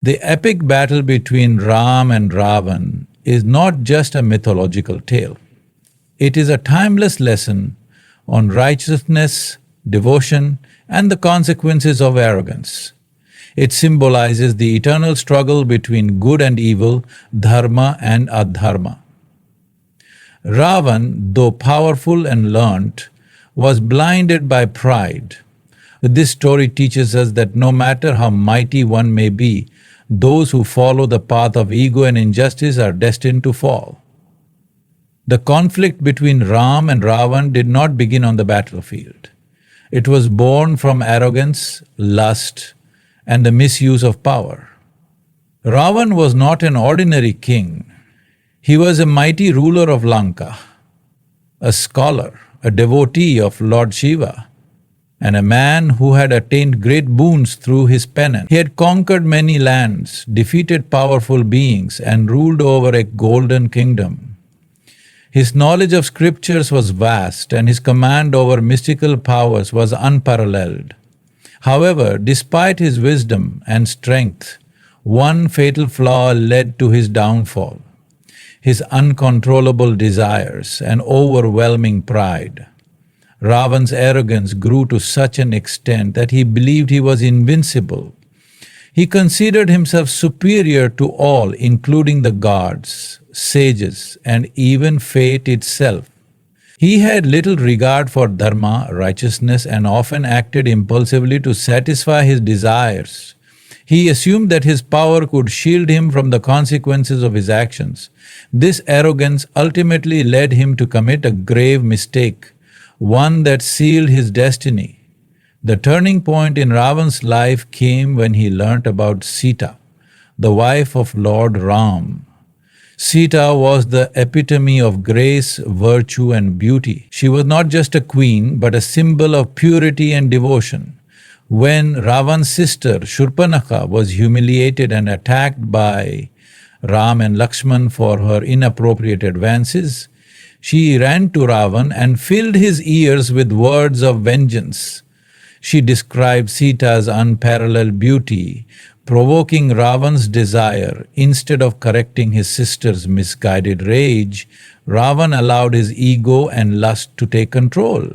The epic battle between Ram and Ravan is not just a mythological tale. It is a timeless lesson on righteousness, devotion, and the consequences of arrogance. It symbolizes the eternal struggle between good and evil, dharma and adharma. Ravan, though powerful and learnt, was blinded by pride. This story teaches us that no matter how mighty one may be, those who follow the path of ego and injustice are destined to fall. The conflict between Ram and Ravan did not begin on the battlefield. It was born from arrogance, lust, and the misuse of power. Ravan was not an ordinary king. He was a mighty ruler of Lanka, a scholar, a devotee of Lord Shiva, and a man who had attained great boons through his penance. He had conquered many lands, defeated powerful beings, and ruled over a golden kingdom. His knowledge of scriptures was vast, and his command over mystical powers was unparalleled. However, despite his wisdom and strength, one fatal flaw led to his downfall: his uncontrollable desires and overwhelming pride. Ravan's arrogance grew to such an extent that he believed he was invincible. He considered himself superior to all, including the gods, sages, and even fate itself. He had little regard for dharma, righteousness, and often acted impulsively to satisfy his desires. He assumed that his power could shield him from the consequences of his actions. This arrogance ultimately led him to commit a grave mistake, one that sealed his destiny. The turning point in Ravan's life came when he learnt about Sita, the wife of Lord Ram. Sita was the epitome of grace, virtue, and beauty. She was not just a queen, but a symbol of purity and devotion. When Ravan's sister Shurpanakha was humiliated and attacked by Ram and Lakshman for her inappropriate advances, she ran to Ravan and filled his ears with words of vengeance. She described Sita's unparalleled beauty, provoking Ravan's desire. Instead of correcting his sister's misguided rage, Ravan allowed his ego and lust to take control.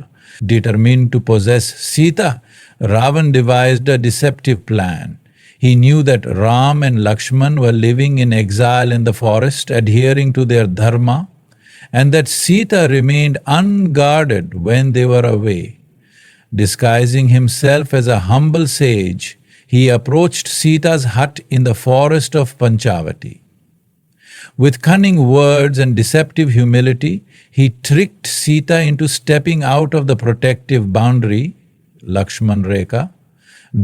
Determined to possess Sita, Ravan devised a deceptive plan. He knew that Ram and Lakshman were living in exile in the forest, adhering to their dharma, and that Sita remained unguarded when they were away. Disguising himself as a humble sage, he approached Sita's hut in the forest of Panchavati. With cunning words and deceptive humility, he tricked Sita into stepping out of the protective boundary, Lakshman Rekha,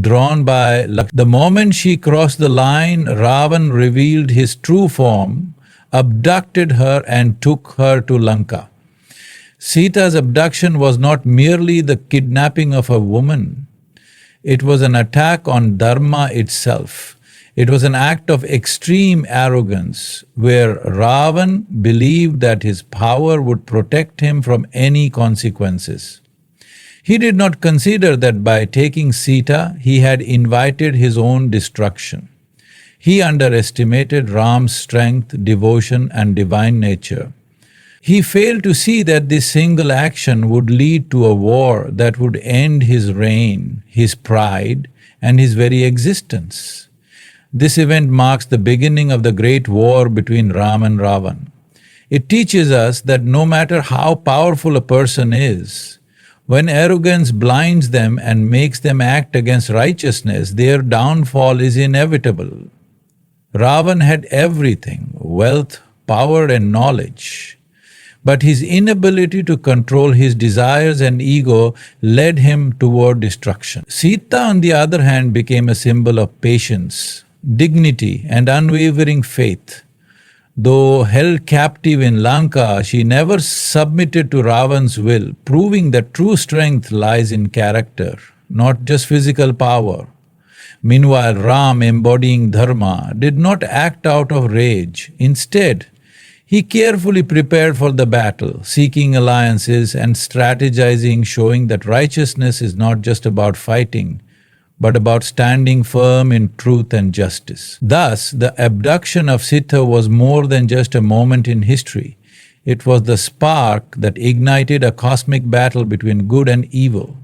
drawn by Lakshman. The moment she crossed the line, Ravan revealed his true form, abducted her, and took her to Lanka. Sita's abduction was not merely the kidnapping of a woman. It was an attack on Dharma itself. It was an act of extreme arrogance, where Ravan believed that his power would protect him from any consequences. He did not consider that by taking Sita, he had invited his own destruction. He underestimated Ram's strength, devotion, and divine nature. He failed to see that this single action would lead to a war that would end his reign, his pride, and his very existence. This event marks the beginning of the great war between Ram and Ravan. It teaches us that no matter how powerful a person is, when arrogance blinds them and makes them act against righteousness, their downfall is inevitable. Ravan had everything: wealth, power, and knowledge. But his inability to control his desires and ego led him toward destruction. Sita, on the other hand, became a symbol of patience, dignity, and unwavering faith. Though held captive in Lanka, she never submitted to Ravan's will, proving that true strength lies in character, not just physical power. Meanwhile, Ram, embodying Dharma, did not act out of rage. Instead, he carefully prepared for the battle, seeking alliances and strategizing, showing that righteousness is not just about fighting, but about standing firm in truth and justice. Thus, the abduction of Sita was more than just a moment in history. It was the spark that ignited a cosmic battle between good and evil,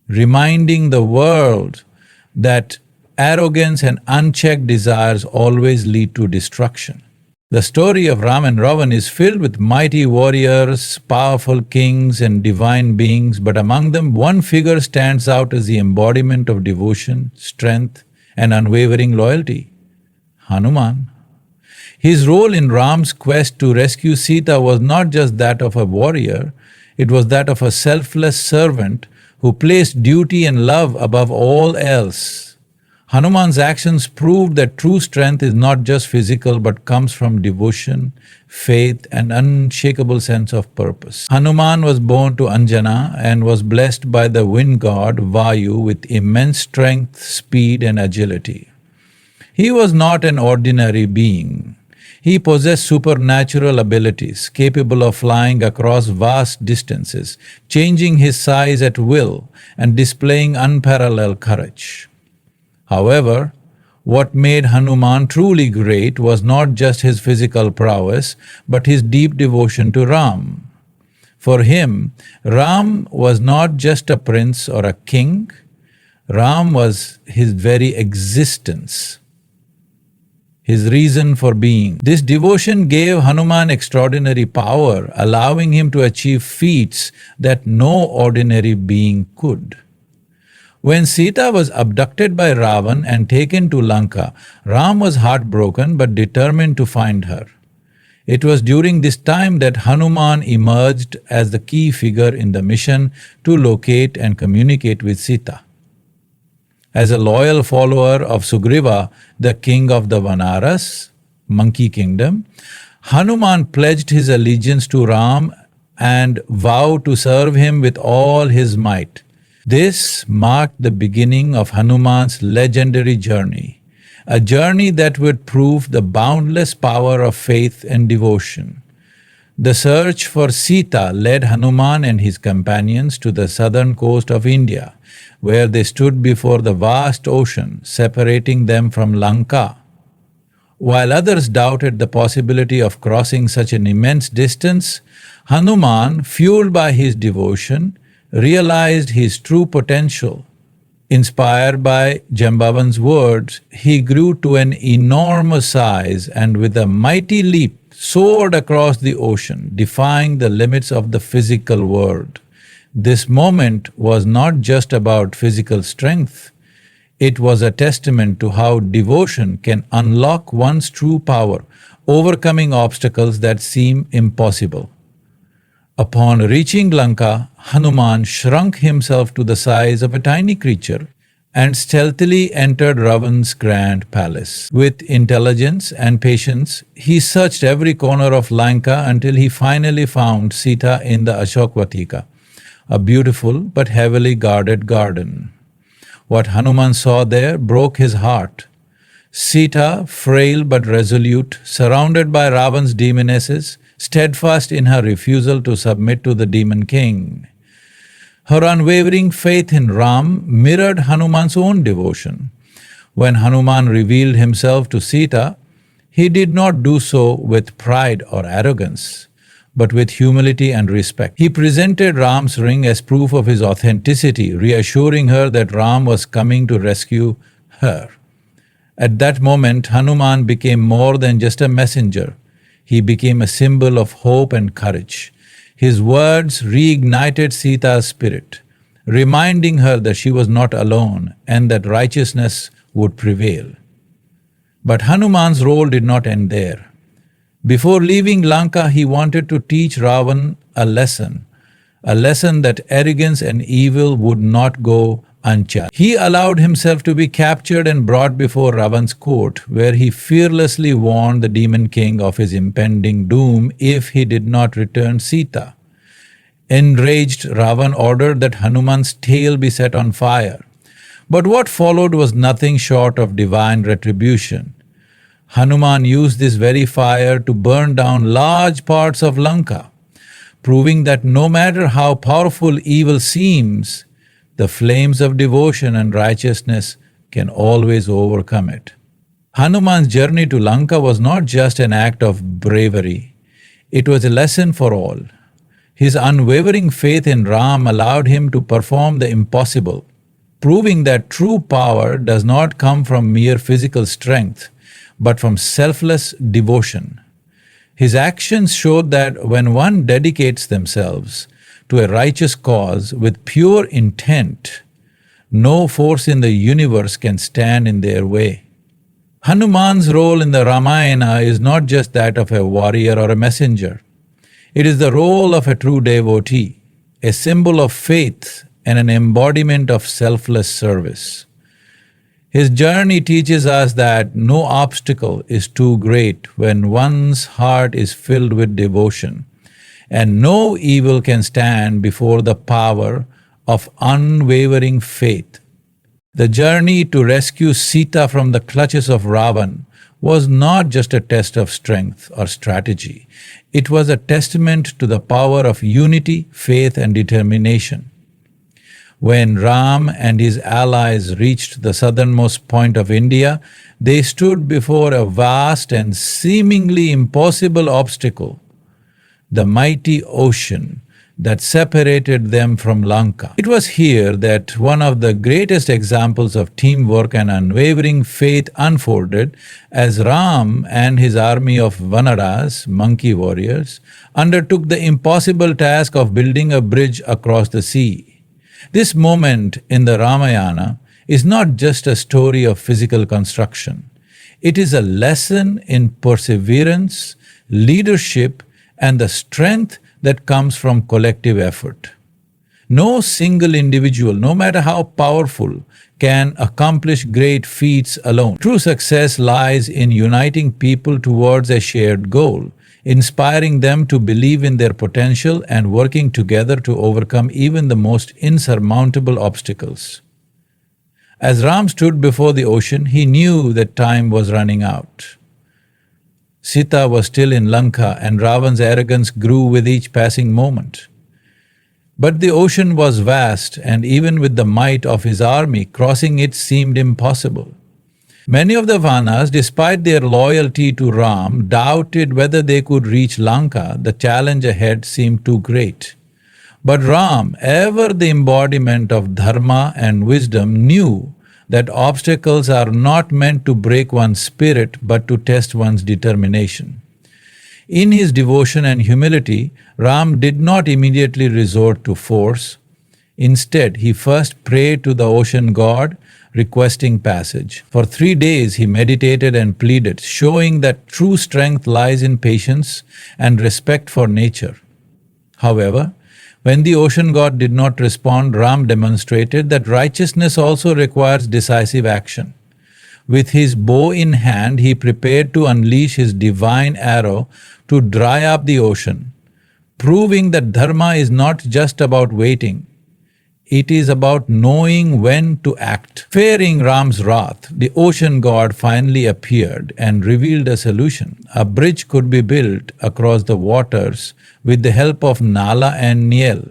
reminding the world that arrogance and unchecked desires always lead to destruction. The story of Ram and Ravan is filled with mighty warriors, powerful kings, and divine beings, but among them one figure stands out as the embodiment of devotion, strength, and unwavering loyalty: Hanuman. His role in Ram's quest to rescue Sita was not just that of a warrior, it was that of a selfless servant who placed duty and love above all else. Hanuman's actions proved that true strength is not just physical but comes from devotion, faith, and unshakable sense of purpose. Hanuman was born to Anjana and was blessed by the wind god Vayu with immense strength, speed, and agility. He was not an ordinary being. He possessed supernatural abilities, capable of flying across vast distances, changing his size at will, and displaying unparalleled courage. However, what made Hanuman truly great was not just his physical prowess, but his deep devotion to Ram. For him, Ram was not just a prince or a king, Ram was his very existence, his reason for being. This devotion gave Hanuman extraordinary power, allowing him to achieve feats that no ordinary being could. When Sita was abducted by Ravan and taken to Lanka, Ram was heartbroken but determined to find her. It was during this time that Hanuman emerged as the key figure in the mission to locate and communicate with Sita. As a loyal follower of Sugriva, the king of the Vanaras, monkey kingdom, Hanuman pledged his allegiance to Ram and vowed to serve him with all his might. This marked the beginning of Hanuman's legendary journey, a journey that would prove the boundless power of faith and devotion. The search for Sita led Hanuman and his companions to the southern coast of India, where they stood before the vast ocean separating them from Lanka. While others doubted the possibility of crossing such an immense distance, Hanuman, fueled by his devotion, realized his true potential. Inspired by Jambavan's words, he grew to an enormous size and with a mighty leap soared across the ocean, defying the limits of the physical world. This moment was not just about physical strength, it was a testament to how devotion can unlock one's true power, overcoming obstacles that seem impossible. Upon reaching Lanka, Hanuman shrunk himself to the size of a tiny creature and stealthily entered Ravan's grand palace. With intelligence and patience, he searched every corner of Lanka until he finally found Sita in the Ashokvatika, a beautiful but heavily guarded garden. What Hanuman saw there broke his heart. Sita, frail but resolute, surrounded by Ravan's demonesses, steadfast in her refusal to submit to the demon king. Her unwavering faith in Ram mirrored Hanuman's own devotion. When Hanuman revealed himself to Sita, he did not do so with pride or arrogance, but with humility and respect. He presented Ram's ring as proof of his authenticity, reassuring her that Ram was coming to rescue her. At that moment, Hanuman became more than just a messenger. He became a symbol of hope and courage. His words reignited Sita's spirit, reminding her that she was not alone and that righteousness would prevail. But Hanuman's role did not end there. Before leaving Lanka, he wanted to teach Ravan a lesson that arrogance and evil would not go unchecked. He allowed himself to be captured and brought before Ravan's court, where he fearlessly warned the demon king of his impending doom if he did not return Sita. Enraged, Ravan ordered that Hanuman's tail be set on fire. But what followed was nothing short of divine retribution. Hanuman used this very fire to burn down large parts of Lanka, proving that no matter how powerful evil seems, The flames of devotion and righteousness can always overcome it. Hanuman's journey to Lanka was not just an act of bravery, it was a lesson for all. His unwavering faith in Ram allowed him to perform the impossible, proving that true power does not come from mere physical strength, but from selfless devotion. His actions showed that when one dedicates themselves to a righteous cause with pure intent, no force in the universe can stand in their way. Hanuman's role in the Ramayana is not just that of a warrior or a messenger. It is the role of a true devotee, a symbol of faith and an embodiment of selfless service. His journey teaches us that no obstacle is too great when one's heart is filled with devotion, and no evil can stand before the power of unwavering faith. The journey to rescue Sita from the clutches of Ravan was not just a test of strength or strategy. It was a testament to the power of unity, faith, and determination. When Ram and his allies reached the southernmost point of India, they stood before a vast and seemingly impossible obstacle, the mighty ocean that separated them from Lanka. It was here that one of the greatest examples of teamwork and unwavering faith unfolded as Ram and his army of Vanaras, monkey warriors, undertook the impossible task of building a bridge across the sea. This moment in the Ramayana is not just a story of physical construction. It is a lesson in perseverance, leadership, and the strength that comes from collective effort. No single individual, no matter how powerful, can accomplish great feats alone. True success lies in uniting people towards a shared goal, inspiring them to believe in their potential and working together to overcome even the most insurmountable obstacles. As Ram stood before the ocean, he knew that time was running out. Sita was still in Lanka, and Ravan's arrogance grew with each passing moment. But the ocean was vast, and even with the might of his army, crossing it seemed impossible. Many of the Vanas, despite their loyalty to Ram, doubted whether they could reach Lanka. The challenge ahead seemed too great. But Ram, ever the embodiment of Dharma and wisdom, knew that obstacles are not meant to break one's spirit but to test one's determination. In his devotion and humility, Ram did not immediately resort to force. Instead, he first prayed to the ocean god, requesting passage. For 3 days he meditated and pleaded, showing that true strength lies in patience and respect for nature. However, when the ocean god did not respond, Ram demonstrated that righteousness also requires decisive action. With his bow in hand, he prepared to unleash his divine arrow to dry up the ocean, proving that Dharma is not just about waiting. It is about knowing when to act. Fearing Ram's wrath, the ocean god finally appeared and revealed a solution. A bridge could be built across the waters with the help of Nala and Niel,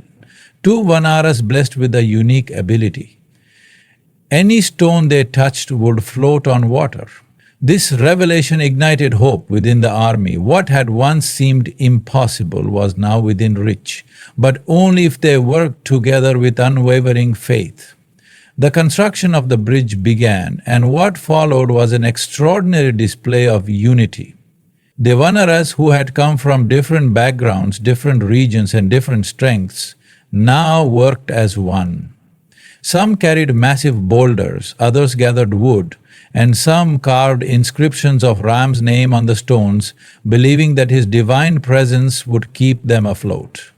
two Vanaras blessed with a unique ability. Any stone they touched would float on water. This revelation ignited hope within the army. What had once seemed impossible was now within reach, but only if they worked together with unwavering faith. The construction of the bridge began, and what followed was an extraordinary display of unity. The Vanaras, who had come from different backgrounds, different regions, and different strengths, now worked as one. Some carried massive boulders, others gathered wood, and some carved inscriptions of Ram's name on the stones, believing that his divine presence would keep them afloat.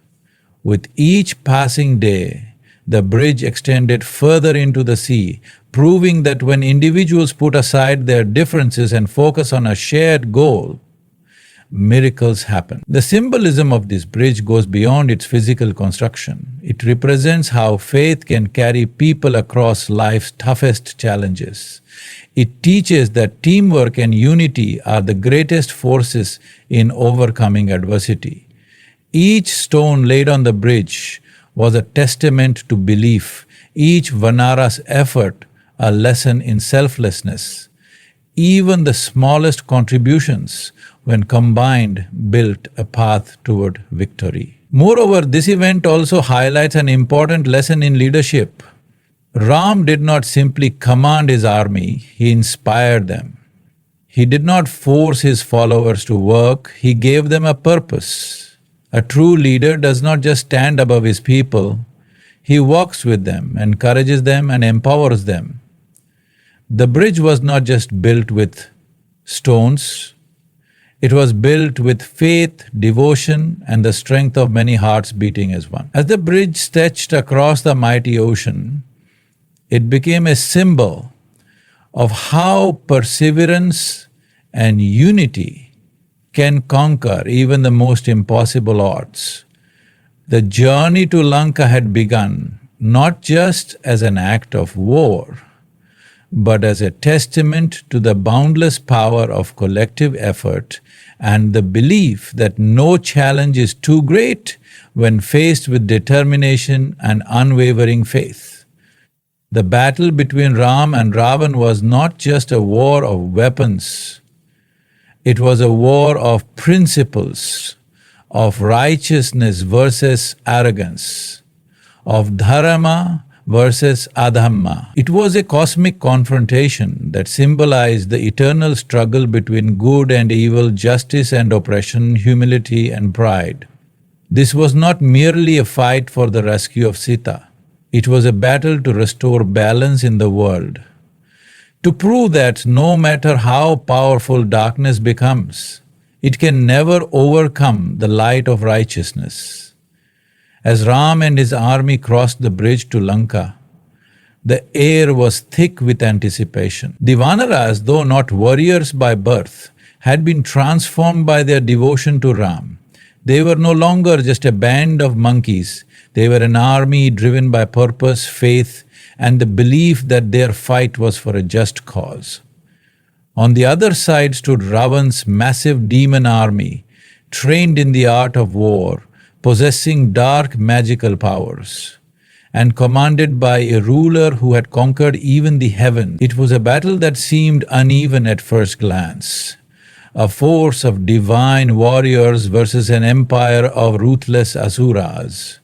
With each passing day, the bridge extended further into the sea, proving that when individuals put aside their differences and focus on a shared goal, miracles happen. The symbolism of this bridge goes beyond its physical construction. It represents how faith can carry people across life's toughest challenges. It teaches that teamwork and unity are the greatest forces in overcoming adversity. Each stone laid on the bridge was a testament to belief each Vanara's effort a lesson in selflessness. Even the smallest contributions, when combined, built a path toward victory. Moreover, this event also highlights an important lesson in leadership. Ram did not simply command his army, he inspired them. He did not force his followers to work, he gave them a purpose. A true leader does not just stand above his people, he walks with them, encourages them, and empowers them. The bridge was not just built with stones, it was built with faith, devotion, and the strength of many hearts beating as one. As the bridge stretched across the mighty ocean, it became a symbol of how perseverance and unity can conquer even the most impossible odds. The journey to Lanka had begun not just as an act of war, but as a testament to the boundless power of collective effort and the belief that no challenge is too great when faced with determination and unwavering faith. The battle between Ram and Ravan was not just a war of weapons, it was a war of principles, of righteousness versus arrogance, of Dharma versus adhamma. It was a cosmic confrontation that symbolized the eternal struggle between good and evil, justice and oppression, humility and pride. This was not merely a fight for the rescue of Sita. It was a battle to restore balance in the world, to prove that no matter how powerful darkness becomes, it can never overcome the light of righteousness. As Ram and his army crossed the bridge to Lanka, the air was thick with anticipation. The Vanaras, though not warriors by birth, had been transformed by their devotion to Ram. They were no longer just a band of monkeys, they were an army driven by purpose, faith, and the belief that their fight was for a just cause. On the other side stood Ravan's massive demon army, trained in the art of war, possessing dark magical powers, and commanded by a ruler who had conquered even the heavens. It was a battle that seemed uneven at first glance. A force of divine warriors versus an empire of ruthless asuras.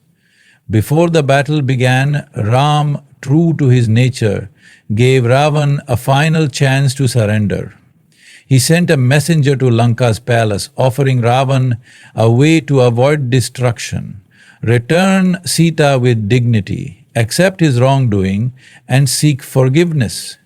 Before the battle began, Ram, true to his nature, gave Ravan a final chance to surrender. He sent a messenger to Lanka's palace, offering Ravan a way to avoid destruction, return Sita with dignity, accept his wrongdoing, and seek forgiveness.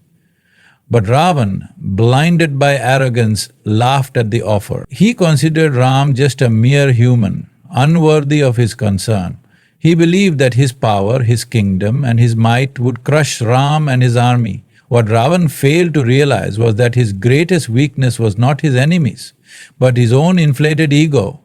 But Ravan, blinded by arrogance, laughed at the offer. He considered Ram just a mere human, unworthy of his concern. He believed that his power, his kingdom, and his might would crush Ram and his army. What Ravan failed to realize was that his greatest weakness was not his enemies, but his own inflated ego.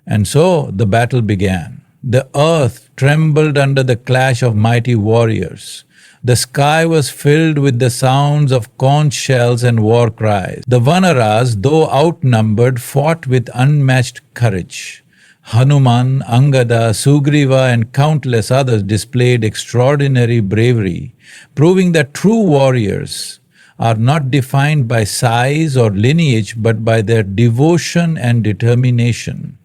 And so the battle began. The earth trembled under the clash of mighty warriors. The sky was filled with the sounds of conch shells and war cries. The Vanaras, though outnumbered, fought with unmatched courage. Hanuman, Angada, Sugriva and countless others displayed extraordinary bravery, proving that true warriors are not defined by size or lineage but by their devotion and determination.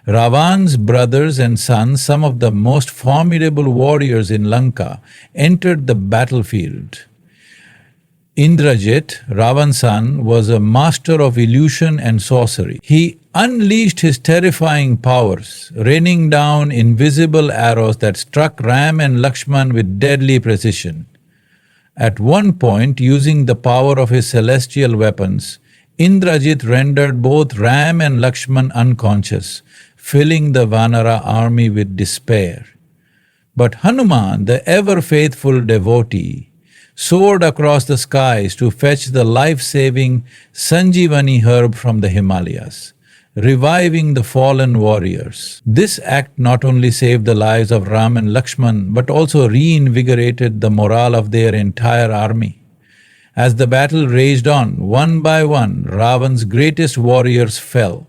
Ravan's brothers and sons, some of the most formidable warriors in Lanka, entered the battlefield. Indrajit, Ravan's son, was a master of illusion and sorcery. He unleashed his terrifying powers, raining down invisible arrows that struck Ram and Lakshman with deadly precision. At one point, using the power of his celestial weapons, Indrajit rendered both Ram and Lakshman unconscious, filling the Vanara army with despair. But Hanuman, the ever-faithful devotee, soared across the skies to fetch the life-saving Sanjeevani herb from the Himalayas, reviving the fallen warriors. This act not only saved the lives of Ram and Lakshman, but also reinvigorated the morale of their entire army. As the battle raged on, one by one, Ravan's greatest warriors fell.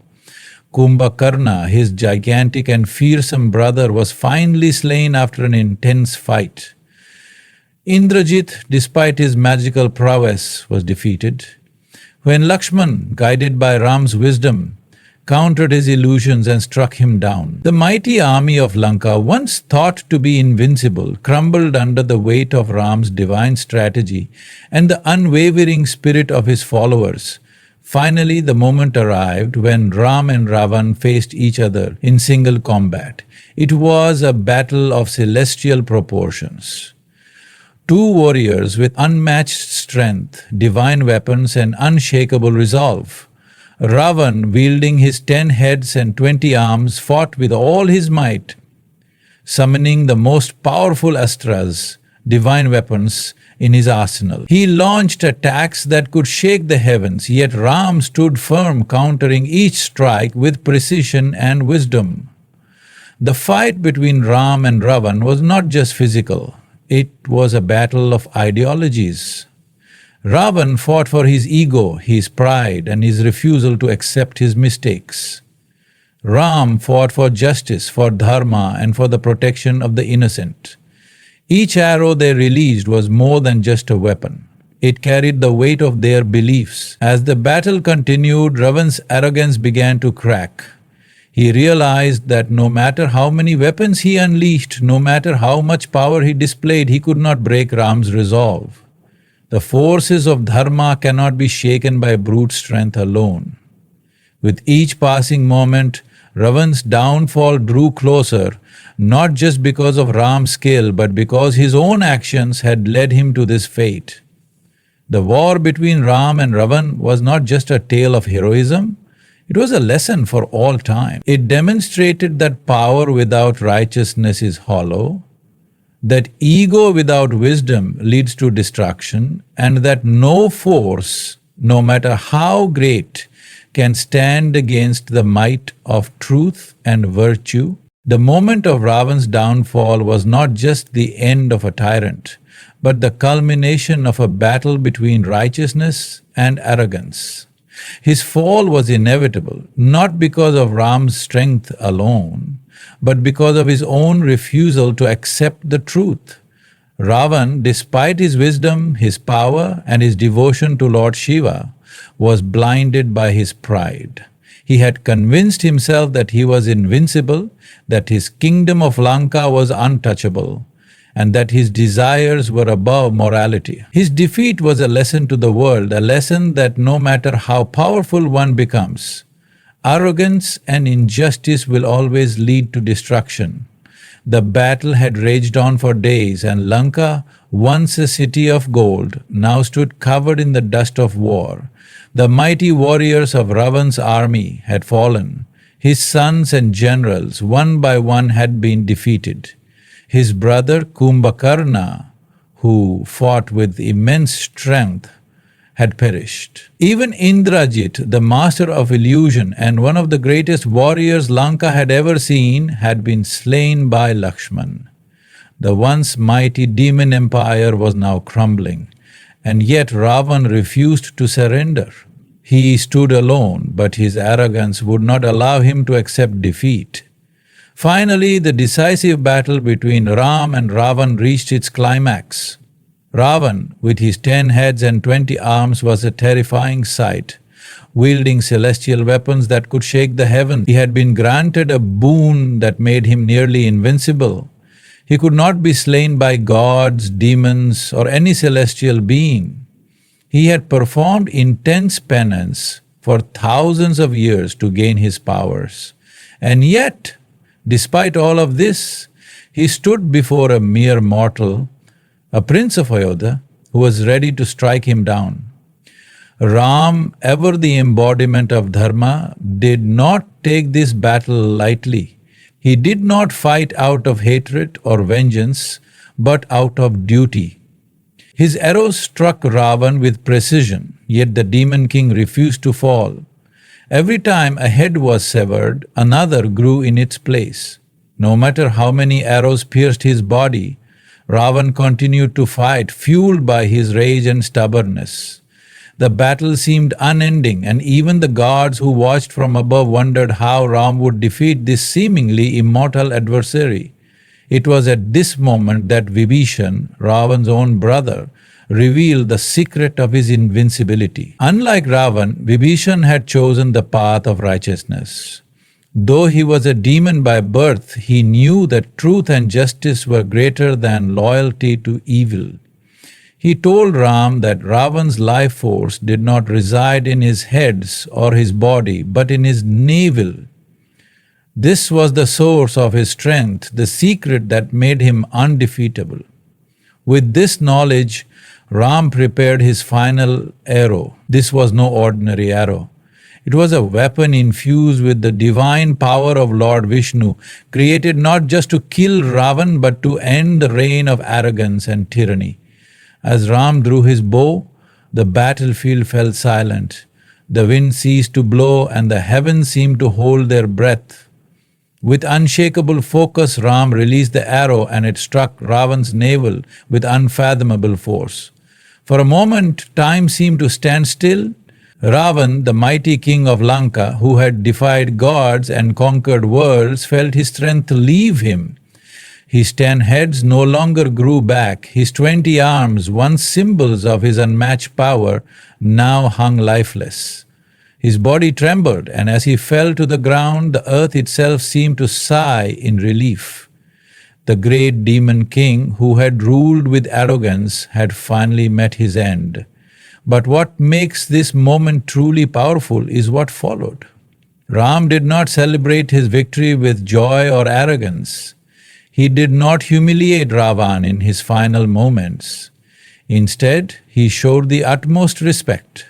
Kumbhakarna, his gigantic and fearsome brother, was finally slain after an intense fight. Indrajit, despite his magical prowess, was defeated. When Lakshman, guided by Ram's wisdom, countered his illusions and struck him down, the mighty army of Lanka, once thought to be invincible, crumbled under the weight of Ram's divine strategy and the unwavering spirit of his followers. Finally, the moment arrived when Ram and Ravan faced each other in single combat. It was a battle of celestial proportions. Two warriors with unmatched strength, divine weapons, and unshakable resolve. Ravan, wielding his 10 heads and 20 arms, fought with all his might, summoning the most powerful astras, divine weapons, in his arsenal. He launched attacks that could shake the heavens, yet Ram stood firm, countering each strike with precision and wisdom. The fight between Ram and Ravan was not just physical, it was a battle of ideologies. Ravan fought for his ego, his pride, and his refusal to accept his mistakes. Ram fought for justice, for Dharma, and for the protection of the innocent. Each arrow they released was more than just a weapon. It carried the weight of their beliefs. As the battle continued, Ravan's arrogance began to crack. He realized that no matter how many weapons he unleashed, no matter how much power he displayed, he could not break Ram's resolve. The forces of Dharma cannot be shaken by brute strength alone. With each passing moment, Ravan's downfall drew closer, not just because of Ram's skill, but because his own actions had led him to this fate. The war between Ram and Ravan was not just a tale of heroism, it was a lesson for all time. It demonstrated that power without righteousness is hollow, that ego without wisdom leads to destruction, and that no force, no matter how great, can stand against the might of truth and virtue. The moment of Ravan's downfall was not just the end of a tyrant, but the culmination of a battle between righteousness and arrogance. His fall was inevitable, not because of Ram's strength alone, but because of his own refusal to accept the truth. Ravan, despite his wisdom, his power, and his devotion to Lord Shiva, was blinded by his pride. He had convinced himself that he was invincible, that his kingdom of Lanka was untouchable, and that his desires were above morality. His defeat was a lesson to the world, a lesson that no matter how powerful one becomes, arrogance and injustice will always lead to destruction. The battle had raged on for days, and Lanka, once a city of gold, now stood covered in the dust of war. The mighty warriors of Ravan's army had fallen. His sons and generals, one by one, had been defeated. His brother Kumbhakarna, who fought with immense strength, had perished. Even Indrajit, the master of illusion and one of the greatest warriors Lanka had ever seen, had been slain by Lakshman. The once mighty demon empire was now crumbling, and yet Ravan refused to surrender. He stood alone, but his arrogance would not allow him to accept defeat. Finally, the decisive battle between Ram and Ravan reached its climax. Ravan, with his 10 heads and 20 arms, was a terrifying sight. Wielding celestial weapons that could shake the heavens, he had been granted a boon that made him nearly invincible. He could not be slain by gods, demons, or any celestial being. He had performed intense penance for thousands of years to gain his powers. And yet, despite all of this, he stood before a mere mortal, a prince of Ayodhya, who was ready to strike him down. Ram, ever the embodiment of Dharma, did not take this battle lightly. He did not fight out of hatred or vengeance, but out of duty. His arrows struck Ravan with precision, yet the demon king refused to fall. Every time a head was severed, another grew in its place. No matter how many arrows pierced his body, Ravan continued to fight, fueled by his rage and stubbornness. The battle seemed unending, and even the gods who watched from above wondered how Ram would defeat this seemingly immortal adversary. It was at this moment that Vibhishan, Ravan's own brother, revealed the secret of his invincibility. Unlike Ravan, Vibhishan had chosen the path of righteousness. Though he was a demon by birth, he knew that truth and justice were greater than loyalty to evil. He told Ram that Ravan's life force did not reside in his heads or his body, but in his navel. This was the source of his strength, the secret that made him undefeatable. With this knowledge, Ram prepared his final arrow. This was no ordinary arrow. It was a weapon infused with the divine power of Lord Vishnu, created not just to kill Ravan but to end the reign of arrogance and tyranny. As Ram drew his bow, the battlefield fell silent. The wind ceased to blow and the heavens seemed to hold their breath. With unshakable focus, Ram released the arrow and it struck Ravan's navel with unfathomable force. For a moment, time seemed to stand still. Ravan, the mighty king of Lanka, who had defied gods and conquered worlds, felt his strength leave him. His 10 heads no longer grew back. His 20 arms, once symbols of his unmatched power, now hung lifeless. His body trembled, and as he fell to the ground, the earth itself seemed to sigh in relief. The great demon king, who had ruled with arrogance, had finally met his end. But what makes this moment truly powerful is what followed. Ram did not celebrate his victory with joy or arrogance. He did not humiliate Ravan in his final moments. Instead, he showed the utmost respect.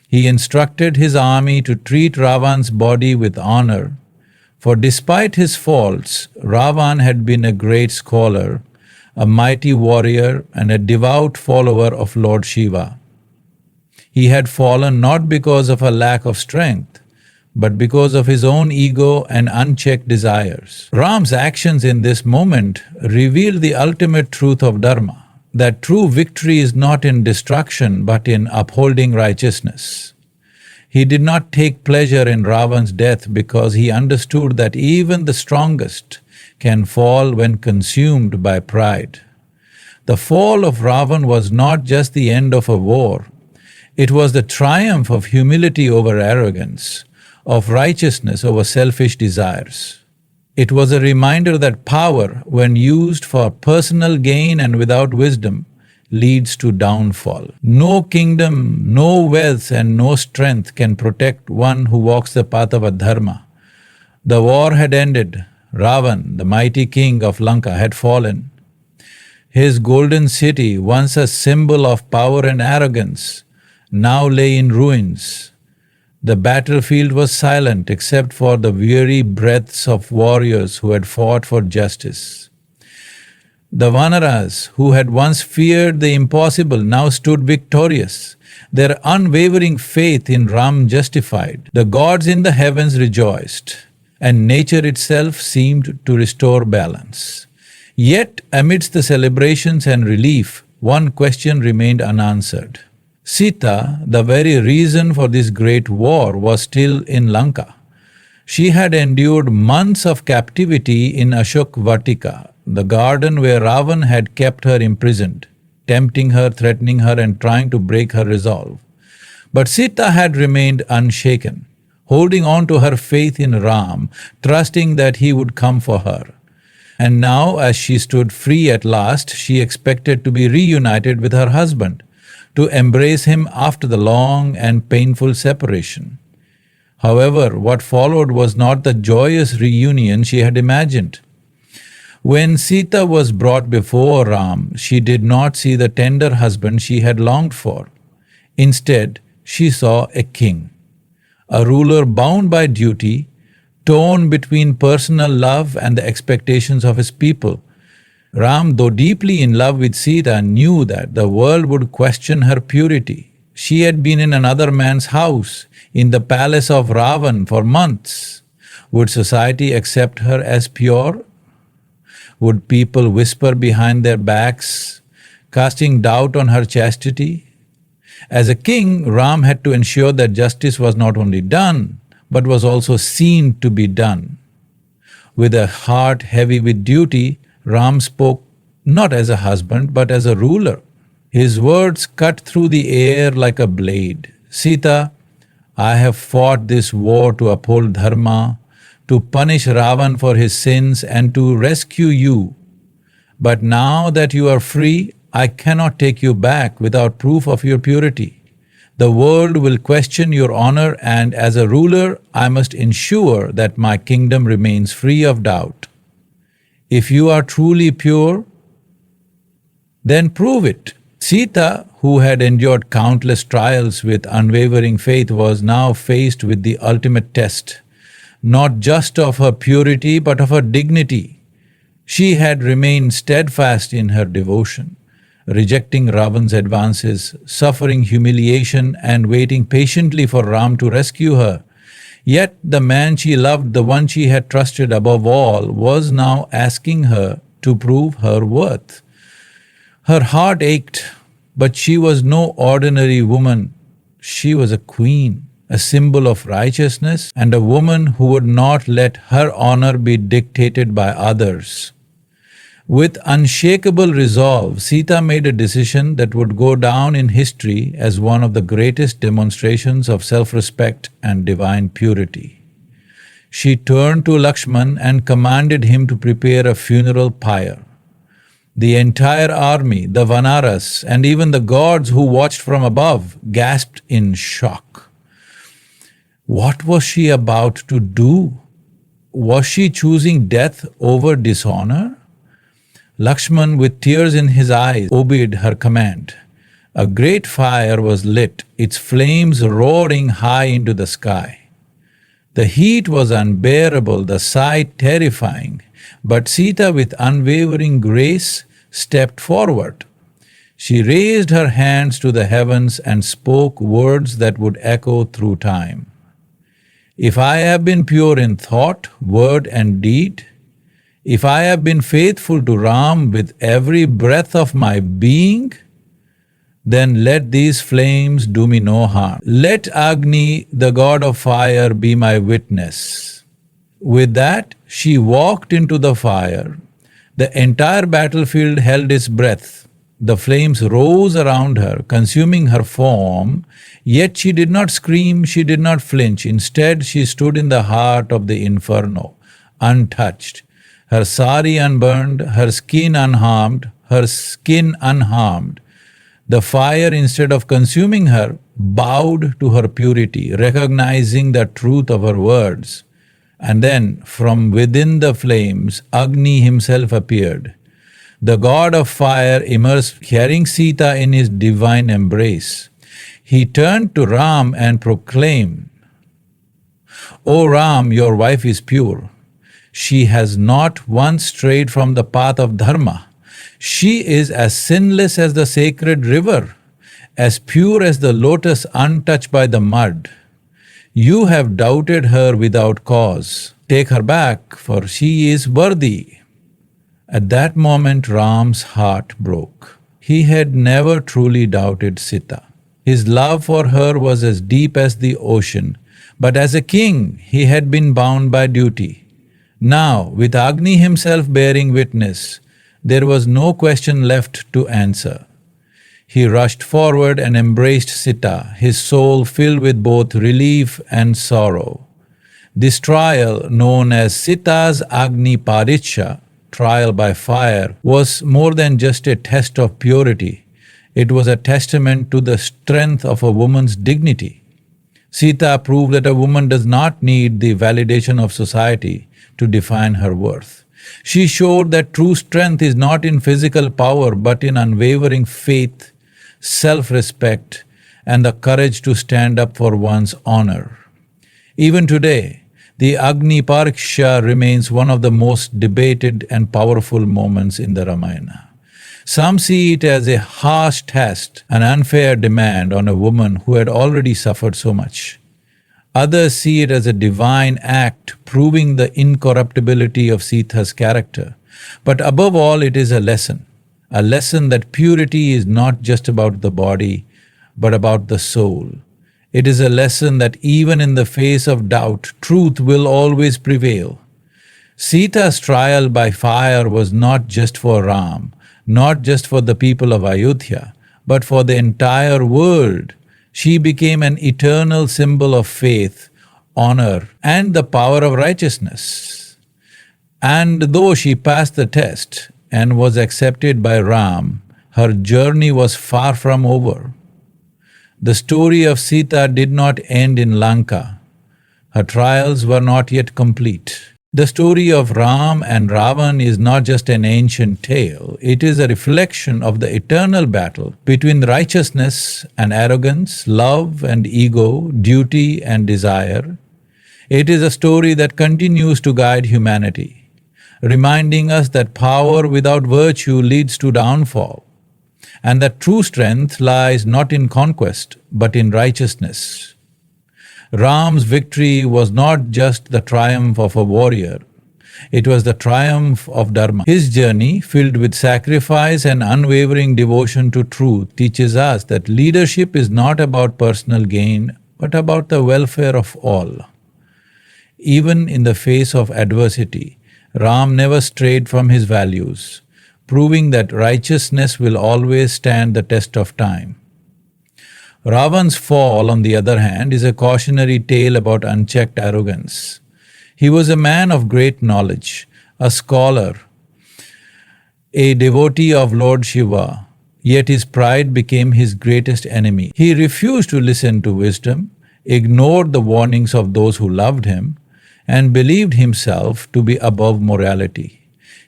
He instructed his army to treat Ravan's body with honor, for despite his faults, Ravan had been a great scholar, a mighty warrior, and a devout follower of Lord Shiva. He had fallen not because of a lack of strength, but because of his own ego and unchecked desires. Ram's actions in this moment revealed the ultimate truth of Dharma, that true victory is not in destruction but in upholding righteousness. He did not take pleasure in Ravan's death because he understood that even the strongest can fall when consumed by pride. The fall of Ravan was not just the end of a war, it was the triumph of humility over arrogance, of righteousness over selfish desires. It was a reminder that power, when used for personal gain and without wisdom, leads to downfall. No kingdom, no wealth, and no strength can protect one who walks the path of Dharma. The war had ended. Ravan, the mighty king of Lanka, had fallen. His golden city, once a symbol of power and arrogance, now lay in ruins. The battlefield was silent except for the weary breaths of warriors who had fought for justice. The Vanaras, who had once feared the impossible, now stood victorious. Their unwavering faith in Ram justified. The gods in the heavens rejoiced, and nature itself seemed to restore balance. Yet, amidst the celebrations and relief, one question remained unanswered. Sita, the very reason for this great war, was still in Lanka. She had endured months of captivity in Ashok Vatika, the garden where Ravan had kept her imprisoned, tempting her, threatening her, and trying to break her resolve. But Sita had remained unshaken, holding on to her faith in Ram, trusting that he would come for her. And now, as she stood free at last, she expected to be reunited with her husband, to embrace him after the long and painful separation. However, what followed was not the joyous reunion she had imagined. When Sita was brought before Ram, she did not see the tender husband she had longed for. Instead, she saw a king, a ruler bound by duty, torn between personal love and the expectations of his people. Ram, though deeply in love with Sita, knew that the world would question her purity. She had been in another man's house, in the palace of Ravan, for months. Would society accept her as pure? Would people whisper behind their backs, casting doubt on her chastity? As a king, Ram had to ensure that justice was not only done, but was also seen to be done. With a heart heavy with duty, Ram spoke not as a husband but as a ruler. His words cut through the air like a blade. Sita, I have fought this war to uphold Dharma, to punish Ravan for his sins, and to rescue you. But now that you are free, I cannot take you back without proof of your purity. The world will question your honor, and as a ruler, I must ensure that my kingdom remains free of doubt. If you are truly pure, then prove it. Sita, who had endured countless trials with unwavering faith, was now faced with the ultimate test, not just of her purity but of her dignity. She had remained steadfast in her devotion, rejecting Ravan's advances, suffering humiliation, and waiting patiently for Ram to rescue her. Yet the man she loved, the one she had trusted above all, was now asking her to prove her worth. Her heart ached, but she was no ordinary woman. She was a queen, a symbol of righteousness, and a woman who would not let her honor be dictated by others. With unshakable resolve, Sita made a decision that would go down in history as one of the greatest demonstrations of self-respect and divine purity. She turned to Lakshman and commanded him to prepare a funeral pyre. The entire army, the Vanaras, and even the gods who watched from above gasped in shock. What was she about to do? Was she choosing death over dishonor? Lakshman, with tears in his eyes, obeyed her command. A great fire was lit, its flames roaring high into the sky. The heat was unbearable, the sight terrifying, but Sita, with unwavering grace, stepped forward. She raised her hands to the heavens and spoke words that would echo through time. If I have been pure in thought, word, and deed, if I have been faithful to Ram with every breath of my being, then let these flames do me no harm. Let Agni, the god of fire, be my witness. With that, she walked into the fire. The entire battlefield held its breath. The flames rose around her, consuming her form, yet she did not scream, she did not flinch. Instead, she stood in the heart of the inferno, untouched, her sari unburned, her skin unharmed. The fire, instead of consuming her, bowed to her purity, recognizing the truth of her words. And then, from within the flames, Agni himself appeared. The god of fire emerged, carrying Sita in his divine embrace. He turned to Ram and proclaimed, "O Ram, your wife is pure. She has not once strayed from the path of Dharma. She is as sinless as the sacred river, as pure as the lotus untouched by the mud. You have doubted her without cause. Take her back, for she is worthy." At that moment, Ram's heart broke. He had never truly doubted Sita. His love for her was as deep as the ocean, but as a king, he had been bound by duty. Now, with Agni himself bearing witness, there was no question left to answer. He rushed forward and embraced Sita, his soul filled with both relief and sorrow. This trial, known as Sita's Agni Pariksha, trial by fire, was more than just a test of purity. It was a testament to the strength of a woman's dignity. Sita proved that a woman does not need the validation of society to define her worth. She showed that true strength is not in physical power but in unwavering faith, self-respect, and the courage to stand up for one's honor. Even today, the Agni Pariksha remains one of the most debated and powerful moments in the Ramayana. Some see it as a harsh test, an unfair demand on a woman who had already suffered so much. Others see it as a divine act proving the incorruptibility of Sita's character. But above all, it is a lesson that purity is not just about the body, but about the soul. It is a lesson that even in the face of doubt, truth will always prevail. Sita's trial by fire was not just for Ram, not just for the people of Ayodhya, but for the entire world. She became an eternal symbol of faith, honor, and the power of righteousness. And though she passed the test and was accepted by Ram, her journey was far from over. The story of Sita did not end in Lanka. Her trials were not yet complete. The story of Ram and Ravan is not just an ancient tale, it is a reflection of the eternal battle between righteousness and arrogance, love and ego, duty and desire. It is a story that continues to guide humanity, reminding us that power without virtue leads to downfall, and that true strength lies not in conquest but in righteousness. Ram's victory was not just the triumph of a warrior, it was the triumph of Dharma. His journey, filled with sacrifice and unwavering devotion to truth, teaches us that leadership is not about personal gain, but about the welfare of all. Even in the face of adversity, Ram never strayed from his values, proving that righteousness will always stand the test of time. Ravan's fall, on the other hand, is a cautionary tale about unchecked arrogance. He was a man of great knowledge, a scholar, a devotee of Lord Shiva, yet his pride became his greatest enemy. He refused to listen to wisdom, ignored the warnings of those who loved him, and believed himself to be above morality.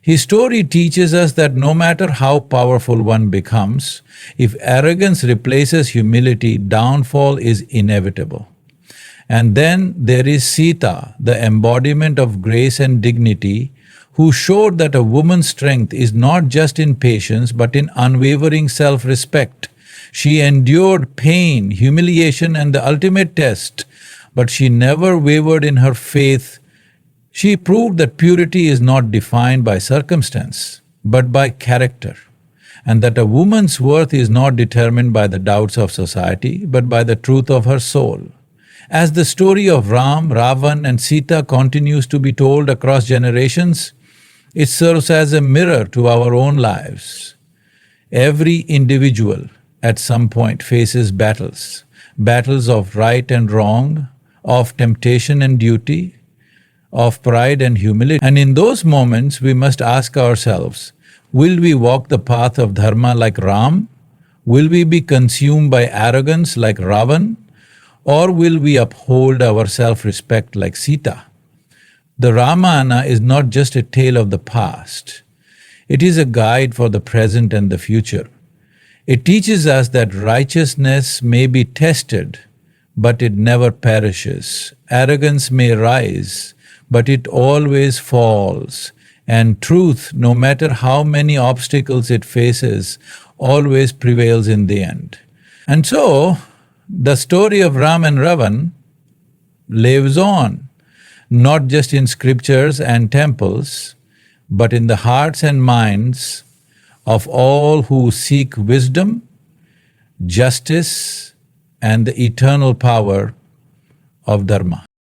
His story teaches us that no matter how powerful one becomes, if arrogance replaces humility, downfall is inevitable. And then there is Sita, the embodiment of grace and dignity, who showed that a woman's strength is not just in patience but in unwavering self-respect. She endured pain, humiliation, and the ultimate test, but she never wavered in her faith. She proved that purity is not defined by circumstance, but by character, and that a woman's worth is not determined by the doubts of society, but by the truth of her soul. As the story of Ram, Ravan and Sita continues to be told across generations, it serves as a mirror to our own lives. Every individual at some point faces battles, battles of right and wrong, of temptation and duty, of pride and humility. And in those moments, we must ask ourselves, will we walk the path of Dharma like Ram? Will we be consumed by arrogance like Ravan? Or will we uphold our self-respect like Sita? The Ramayana is not just a tale of the past. It is a guide for the present and the future. It teaches us that righteousness may be tested, but it never perishes. Arrogance may rise, but it always falls, and truth, no matter how many obstacles it faces, always prevails in the end. And so, the story of Ram and Ravan lives on, not just in scriptures and temples, but in the hearts and minds of all who seek wisdom, justice, and the eternal power of Dharma.